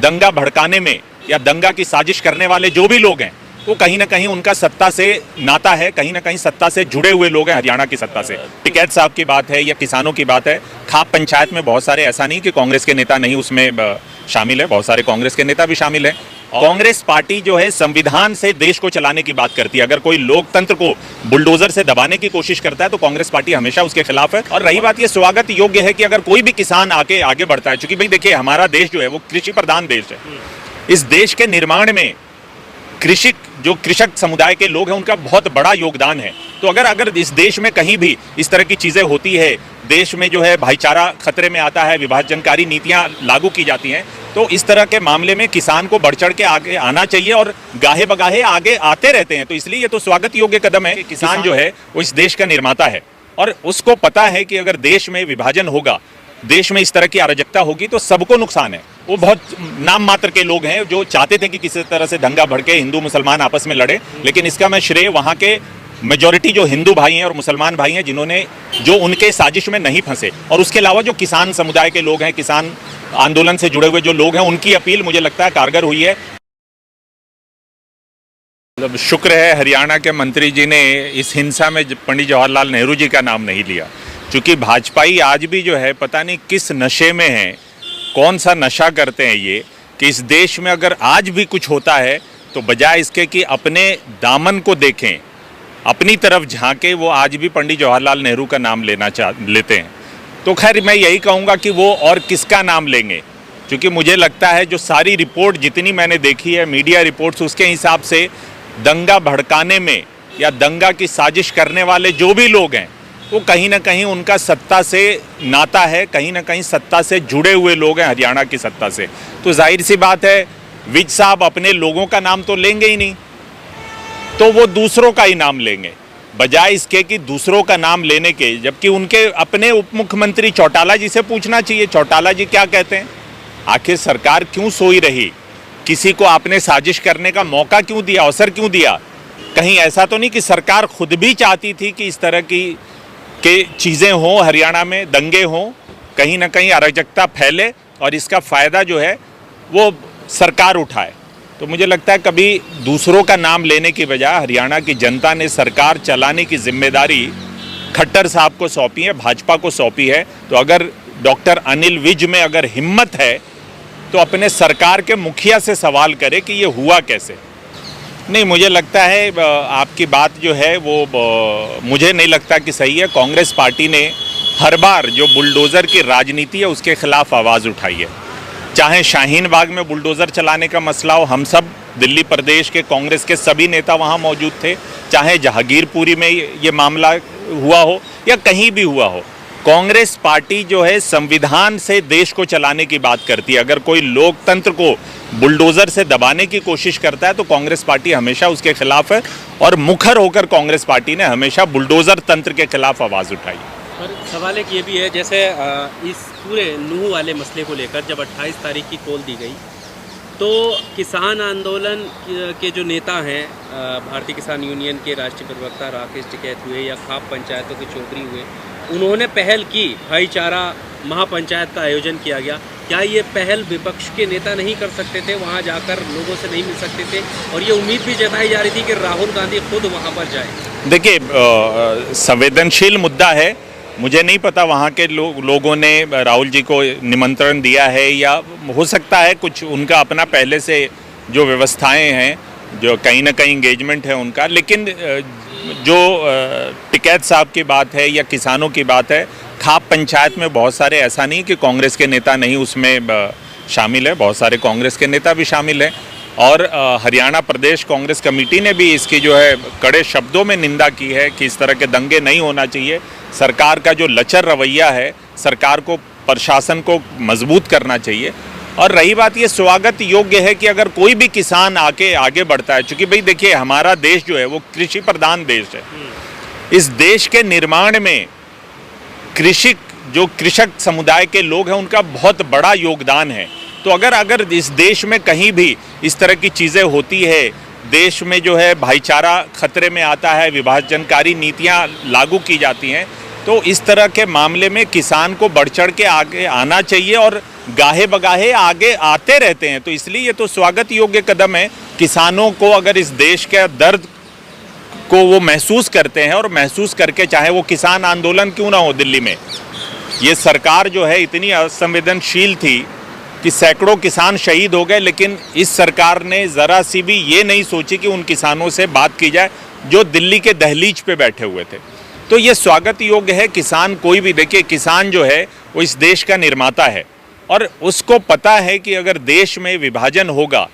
दंगा भड़काने में या दंगा की साजिश करने वाले जो भी लोग हैं वो कहीं ना कहीं उनका सत्ता से नाता है, कहीं ना कहीं सत्ता से जुड़े हुए लोग हैं, हरियाणा की सत्ता से। टिकैत साहब की बात है या किसानों की बात है, खाप पंचायत में बहुत सारे, ऐसा नहीं कि कांग्रेस के नेता नहीं उसमें शामिल है, बहुत सारे कांग्रेस के नेता भी शामिल हैं। कांग्रेस पार्टी जो है संविधान से देश को चलाने की बात करती है। अगर कोई लोकतंत्र को बुलडोजर से दबाने की कोशिश करता है तो कांग्रेस पार्टी हमेशा उसके खिलाफ है। और रही बात ये स्वागत योग्य है कि अगर कोई भी किसान आगे बढ़ता है, क्योंकि भाई देखिए हमारा देश जो है वो कृषि प्रधान देश है। इस देश के निर्माण में कृषक समुदाय के लोग हैं उनका बहुत बड़ा योगदान है। तो अगर इस देश में कहीं भी इस तरह की चीजें होती है, देश में जो है भाईचारा खतरे में आता है, विभाजनकारी नीतियां लागू की जाती हैं, तो इस तरह के मामले में किसान को बढ़ चढ़ के आगे आना चाहिए और गाहे बगाहे आगे आते रहते हैं। तो इसलिए ये तो स्वागत योग्य कदम है। किसान जो है वो इस देश का निर्माता है और उसको पता है कि अगर देश में विभाजन होगा, देश में इस तरह की अराजकता होगी तो सबको नुकसान है। वो बहुत नाम मात्र के लोग हैं जो चाहते थे कि किसी तरह से दंगा भड़के, हिंदू मुसलमान आपस में लड़े, लेकिन इसका मैं श्रेय वहाँ के मेजॉरिटी जो हिंदू भाई हैं और मुसलमान भाई हैं जिन्होंने जो उनके साजिश में नहीं फंसे, और उसके अलावा जो किसान समुदाय के लोग हैं, किसान आंदोलन से जुड़े हुए जो लोग हैं, उनकी अपील मुझे लगता है कारगर हुई है। मतलब शुक्र है हरियाणा के मंत्री जी ने इस हिंसा में पंडित जवाहरलाल नेहरू जी का नाम नहीं लिया, क्योंकि भाजपाई आज भी जो है पता नहीं किस नशे में है, कौन सा नशा करते हैं ये, कि इस देश में अगर आज भी कुछ होता है तो बजाय इसके कि अपने दामन को देखें, अपनी तरफ झांके, वो आज भी पंडित जवाहरलाल नेहरू का नाम लेते हैं। तो खैर मैं यही कहूँगा कि वो और किसका नाम लेंगे, क्योंकि मुझे लगता है जो सारी रिपोर्ट जितनी मैंने देखी है, मीडिया रिपोर्ट्स, उसके हिसाब से दंगा भड़काने में या दंगा की साजिश करने वाले जो भी लोग हैं वो कहीं ना कहीं उनका सत्ता से नाता है, कहीं ना कहीं सत्ता से जुड़े हुए लोग हैं, हरियाणा की सत्ता से। तो जाहिर सी बात है विज साहब अपने लोगों का नाम तो लेंगे ही नहीं, तो वो दूसरों का ही नाम लेंगे, बजाय इसके कि दूसरों का नाम लेने के, जबकि उनके अपने उप मुख्यमंत्री चौटाला जी से पूछना चाहिए, चौटाला जी क्या कहते हैं, आखिर सरकार क्यों सोई रही, किसी को आपने साजिश करने का मौका क्यों दिया, अवसर क्यों दिया? कहीं ऐसा तो नहीं कि सरकार खुद भी चाहती थी कि इस तरह की चीज़ें हों, हरियाणा में दंगे हों, कहीं ना कहीं अराजकता फैले और इसका फ़ायदा जो है वो सरकार उठाए? तो मुझे लगता है कभी दूसरों का नाम लेने की बजाय हरियाणा की जनता ने सरकार चलाने की जिम्मेदारी खट्टर साहब को सौंपी है, भाजपा को सौंपी है। तो अगर डॉक्टर अनिल विज में अगर हिम्मत है तो अपने सरकार के मुखिया से सवाल करे कि ये हुआ कैसे। नहीं, मुझे लगता है आपकी बात जो है वो मुझे नहीं लगता कि सही है। कांग्रेस पार्टी ने हर बार जो बुलडोज़र की राजनीति है उसके खिलाफ आवाज़ उठाई है, चाहे शाहीन बाग में बुलडोज़र चलाने का मसला हो, हम सब दिल्ली प्रदेश के कांग्रेस के सभी नेता वहाँ मौजूद थे, चाहे जहांगीरपुरी में ये मामला हुआ हो या कहीं भी हुआ हो, कांग्रेस पार्टी जो है संविधान से देश को चलाने की बात करती है। अगर कोई लोकतंत्र को बुलडोजर से दबाने की कोशिश करता है तो कांग्रेस पार्टी हमेशा उसके खिलाफ है, और मुखर होकर कांग्रेस पार्टी ने हमेशा बुलडोजर तंत्र के खिलाफ आवाज़ उठाई। पर सवाल एक ये भी है, जैसे इस पूरे नूह वाले मसले को लेकर जब 28 तारीख की कॉल दी गई तो किसान आंदोलन के जो नेता हैं, भारतीय किसान यूनियन के राष्ट्रीय प्रवक्ता राकेश टिकैत हुए या खाप पंचायतों के चौधरी हुए, उन्होंने पहल की, भाईचारा महापंचायत का आयोजन किया गया। क्या ये पहल विपक्ष के नेता नहीं कर सकते थे, वहाँ जाकर लोगों से नहीं मिल सकते थे? और ये उम्मीद भी जताई जा रही थी कि राहुल गांधी खुद वहाँ पर जाए। देखिए, संवेदनशील मुद्दा है, मुझे नहीं पता वहाँ के लोगों ने राहुल जी को निमंत्रण दिया है, या हो सकता है कुछ उनका अपना पहले से जो व्यवस्थाएं हैं, जो कहीं ना कहीं इंगेजमेंट है उनका। लेकिन जो टिकैत साहब की बात है या किसानों की बात है, खाप पंचायत में बहुत सारे, ऐसा नहीं कि कांग्रेस के नेता नहीं उसमें शामिल है, बहुत सारे कांग्रेस के नेता भी शामिल हैं। और हरियाणा प्रदेश कांग्रेस कमेटी ने भी इसकी जो है कड़े शब्दों में निंदा की है कि इस तरह के दंगे नहीं होना चाहिए। सरकार का जो लचर रवैया है, सरकार को, प्रशासन को मजबूत करना चाहिए। और रही बात ये स्वागत योग्य है कि अगर कोई भी किसान आगे बढ़ता है, क्योंकि भाई देखिए हमारा देश जो है वो कृषि प्रधान देश है। इस देश के निर्माण में कृषक समुदाय के लोग हैं उनका बहुत बड़ा योगदान है। तो अगर इस देश में कहीं भी इस तरह की चीज़ें होती है, देश में जो है भाईचारा खतरे में आता है, विभाजनकारी नीतियां लागू की जाती हैं, तो इस तरह के मामले में किसान को बढ़ चढ़ के आगे आना चाहिए और गाहे बगाहे आगे आते रहते हैं। तो इसलिए ये तो स्वागत योग्य कदम है। किसानों को अगर इस देश के दर्द को वो महसूस करते हैं, और महसूस करके, चाहे वो किसान आंदोलन क्यों ना हो दिल्ली में, ये सरकार जो है इतनी असंवेदनशील थी कि सैकड़ों किसान शहीद हो गए, लेकिन इस सरकार ने ज़रा सी भी ये नहीं सोची कि उन किसानों से बात की जाए जो दिल्ली के दहलीज पे बैठे हुए थे। तो ये स्वागत योग्य है। किसान कोई भी, देखिए किसान जो है वो इस देश का निर्माता है, और उसको पता है कि अगर देश में विभाजन होगा,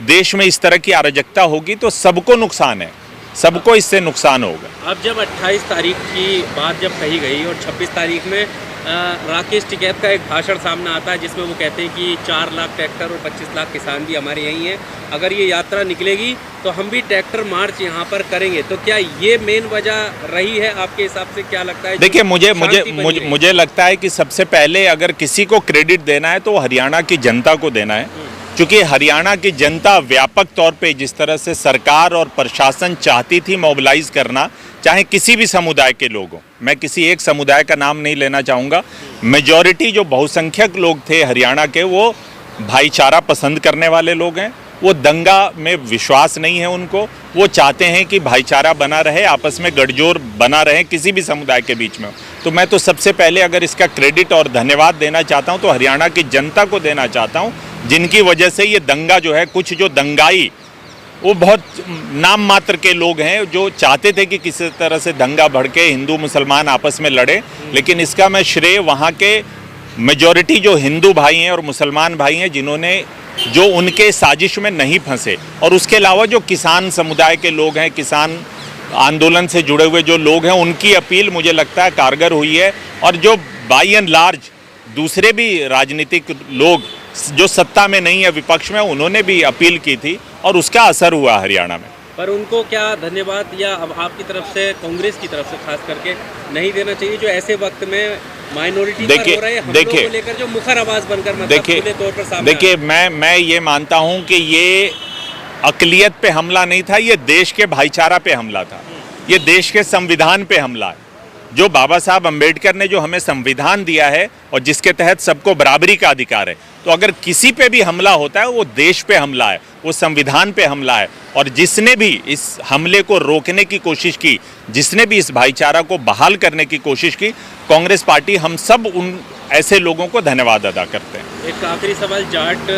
देश में इस तरह की अराजकता होगी तो सबको नुकसान है, सबको इससे नुकसान होगा। अब जब 28 तारीख की बात जब कही गई और 26 तारीख में राकेश टिकैत का एक भाषण सामने आता है जिसमें वो कहते हैं कि 4 लाख ट्रैक्टर और 25 लाख किसान भी हमारे यहीं हैं, अगर ये यात्रा निकलेगी तो हम भी ट्रैक्टर मार्च यहाँ पर करेंगे। तो क्या ये मेन वजह रही है आपके हिसाब से? क्या लगता है? देखिए मुझे लगता है कि सबसे पहले अगर किसी को क्रेडिट देना है तो हरियाणा की जनता को देना है, क्योंकि हरियाणा की जनता व्यापक तौर पे जिस तरह से सरकार और प्रशासन चाहती थी मोबिलाइज करना, चाहे किसी भी समुदाय के लोग हों, मैं किसी एक समुदाय का नाम नहीं लेना चाहूँगा, मेजॉरिटी जो बहुसंख्यक लोग थे हरियाणा के, वो भाईचारा पसंद करने वाले लोग हैं। वो दंगा में विश्वास नहीं है उनको, वो चाहते हैं कि भाईचारा बना रहे, आपस में गठजोड़ बना रहे किसी भी समुदाय के बीच में। तो मैं तो सबसे पहले अगर इसका क्रेडिट और धन्यवाद देना चाहता हूं तो हरियाणा की जनता को देना चाहता हूं, जिनकी वजह से ये दंगा जो है, कुछ जो दंगाई वो बहुत नाम मात्र के लोग हैं जो चाहते थे कि किसी तरह से दंगा भड़के, हिंदू मुसलमान आपस में लड़े, लेकिन इसका मैं श्रेय वहाँ के मेजॉरिटी जो हिंदू भाई हैं और मुसलमान भाई हैं जिन्होंने, जो उनके साजिश में नहीं फंसे, और उसके अलावा जो किसान समुदाय के लोग हैं, किसान आंदोलन से जुड़े हुए जो लोग हैं, उनकी अपील मुझे लगता है कारगर हुई है। और जो बाई एंड लार्ज दूसरे भी राजनीतिक लोग जो सत्ता में नहीं है, विपक्ष में, उन्होंने भी अपील की थी और उसका असर हुआ हरियाणा में। पर उनको क्या धन्यवाद या अब आपकी तरफ से, कांग्रेस की तरफ से खास करके नहीं देना चाहिए जो ऐसे वक्त में माइनॉरिटी पर हो रहे हमलों को लेकर जो मुखर आवाज बनकर मतलब खुले तौर पर सामने? देखिए मैं ये मानता हूं कि ये अकलियत पे हमला नहीं था, ये देश के भाईचारा पे हमला था, ये देश के संविधान पे हमला है। जो बाबा साहब अम्बेडकर ने जो हमें संविधान दिया है और जिसके तहत सबको बराबरी का अधिकार है, तो अगर किसी पे भी हमला होता है वो देश पे हमला है, वो संविधान पे हमला है। और जिसने भी इस हमले को रोकने की कोशिश की, जिसने भी इस भाईचारा को बहाल करने की कोशिश की, कांग्रेस पार्टी, हम सब उन ऐसे लोगों को धन्यवाद अदा करते हैं। एक आखिरी सवाल जाट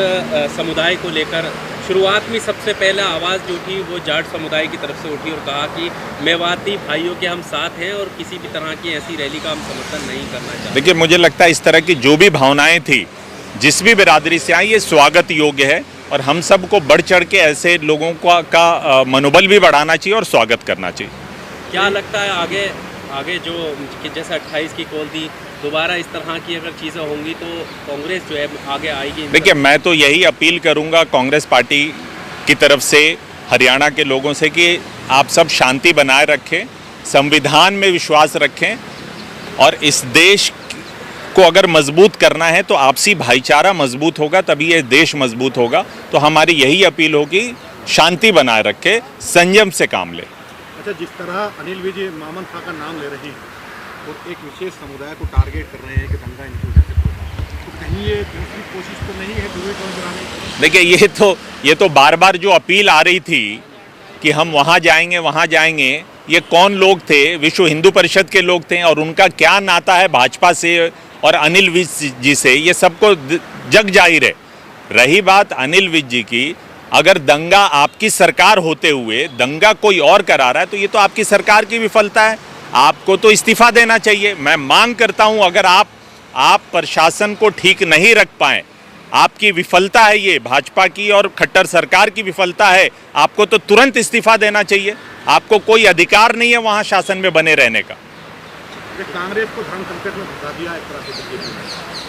समुदाय को लेकर, शुरुआत में सबसे पहला आवाज़ जो थी वो जाट समुदाय की तरफ से उठी और कहा कि मेवाती भाइयों के हम साथ हैं और किसी भी तरह की ऐसी रैली का हम समर्थन नहीं करना चाहते। देखिए मुझे लगता है इस तरह की जो भी भावनाएं थी, जिस भी बिरादरी से आई, ये स्वागत योग्य है, और हम सबको बढ़ चढ़ के ऐसे लोगों का मनोबल भी बढ़ाना चाहिए और स्वागत करना चाहिए। क्या लगता है आगे जो कि जैसे 28 की कॉल थी, दोबारा इस तरह की अगर चीज़ें होंगी तो कांग्रेस जो है आगे आएगी? देखिए मैं तो यही अपील करूंगा कांग्रेस पार्टी की तरफ से हरियाणा के लोगों से कि आप सब शांति बनाए रखें, संविधान में विश्वास रखें, और इस देश को अगर मजबूत करना है तो आपसी भाईचारा मजबूत होगा, तभी ये देश मजबूत होगा। तो हमारी यही अपील होगी, शांति बनाए रखें, संयम से काम लें। अच्छा, जिस तरह अनिल विज मामन खां का नाम ले रहे हैं और एक विशेष समुदाय को टारगेट कर रहे हैं कि दंगा इनकी वजह से होगा, तो कहीं ये दूसरी कोशिश तो नहीं है ध्रुवीकरण कराने की? देखिए ये तो बार बार जो अपील आ रही थी कि हम वहाँ जाएंगे, ये कौन लोग थे? विश्व हिंदू परिषद के लोग थे, और उनका क्या नाता है भाजपा से और अनिल विज जी से, ये सबको जग जाहिर है। रही बात अनिल विज जी की, अगर दंगा आपकी सरकार होते हुए दंगा कोई और करा रहा है तो ये तो आपकी सरकार की विफलता है, आपको तो इस्तीफा देना चाहिए। मैं मांग करता हूं, अगर आप प्रशासन को ठीक नहीं रख पाए, आपकी विफलता है, ये भाजपा की और खट्टर सरकार की विफलता है, आपको तो तुरंत इस्तीफा देना चाहिए। आपको कोई अधिकार नहीं है वहां शासन में बने रहने का। कांग्रेस को धर्म संकट में फंसा दिया एक तरह से।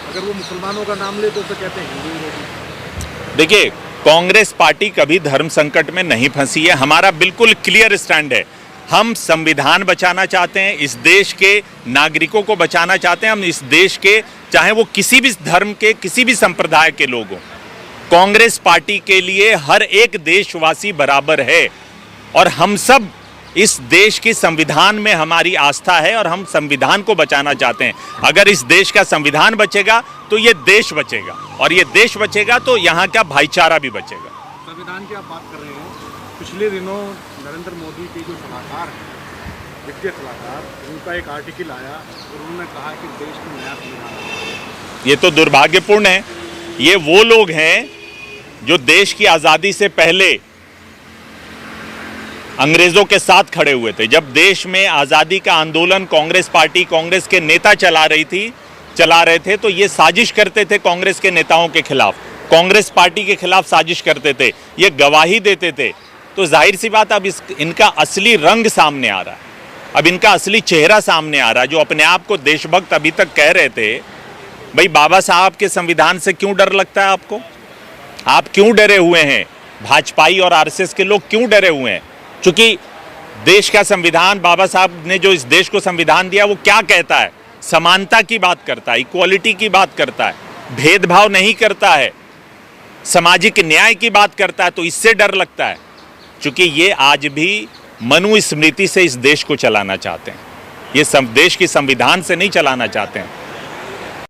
अगर वो मुसलमानों का नाम ले तो उसे कहते हैं हिंदू विरोधी। देखिए कांग्रेस पार्टी कभी धर्म संकट में नहीं फंसी है, हमारा बिल्कुल क्लियर स्टैंड है। हम संविधान बचाना चाहते हैं, इस देश के नागरिकों को बचाना चाहते हैं, हम इस देश के, चाहे वो किसी भी धर्म के, किसी भी संप्रदाय के लोग हों, कांग्रेस पार्टी के लिए हर एक देशवासी बराबर है। और हम सब इस देश की संविधान में हमारी आस्था है और हम संविधान को बचाना चाहते हैं। अगर इस देश का संविधान बचेगा तो ये देश बचेगा, और ये देश बचेगा तो यहाँ का भाईचारा भी बचेगा। संविधान की आप बात कर रहे हैं, पिछले दिनों नरेंद्र मोदी के जो सलाहकार हैं, वित्तीय सलाहकार, उनका एक आर्टिकल आया और उन्होंने कहा कि देश में नया संविधान। ये तो दुर्भाग्यपूर्ण है। ये वो लोग हैं जो देश की आज़ादी से पहले अंग्रेजों के साथ खड़े हुए थे। जब देश में आज़ादी का आंदोलन कांग्रेस पार्टी, कांग्रेस के नेता चला रहे थे, तो ये साजिश करते थे कांग्रेस के नेताओं के खिलाफ, कांग्रेस पार्टी के खिलाफ साजिश करते थे, ये गवाही देते थे। तो जाहिर सी बात, अब इनका असली रंग सामने आ रहा है, अब इनका असली चेहरा सामने आ रहा है। जो अपने आप को देशभक्त अभी तक कह रहे थे, भाई बाबा साहब के संविधान से क्यों डर लगता है आपको? आप क्यों डरे हुए हैं? भाजपाई और आरएसएस के लोग क्यों डरे हुए हैं? क्योंकि देश का संविधान, बाबा साहब ने जो इस देश को संविधान दिया, वो क्या कहता है? समानता की बात करता है, इक्वालिटी की बात करता है, भेदभाव नहीं करता है, सामाजिक न्याय की बात करता है। तो इससे डर लगता है, क्योंकि ये आज भी मनुस्मृति से इस देश को चलाना चाहते हैं। ये देश की संविधान से नहीं चलाना चाहते हैं।